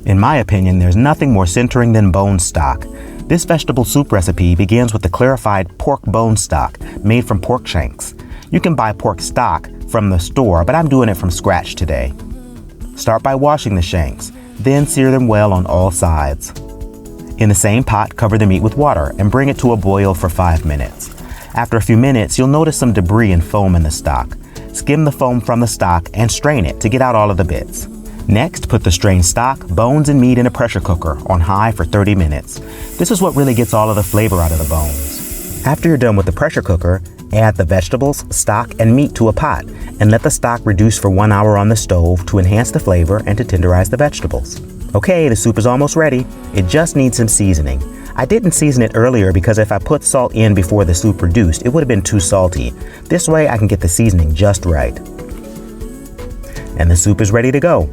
In my opinion, there's nothing more centering than bone stock. This vegetable soup recipe begins with the clarified pork bone stock made from pork shanks. You can buy pork stock from the store, but I'm doing it from scratch today. Start by washing the shanks, then sear them well on all sides. In the same pot, cover the meat with water and bring it to a boil for 5 minutes. After a few minutes, you'll notice some debris and foam in the stock. Skim the foam from the stock and strain it to get out all of the bits. Next, put the strained stock, bones, and meat in a pressure cooker on high for 30 minutes. This is what really gets all of the flavor out of the bones. After you're done with the pressure cooker, add the vegetables, stock, and meat to a pot and let the stock reduce for 1 hour on the stove to enhance the flavor and to tenderize the vegetables. Okay, the soup is almost ready. It just needs some seasoning. I didn't season it earlier because if I put salt in before the soup reduced, it would have been too salty. This way I can get the seasoning just right. And the soup is ready to go.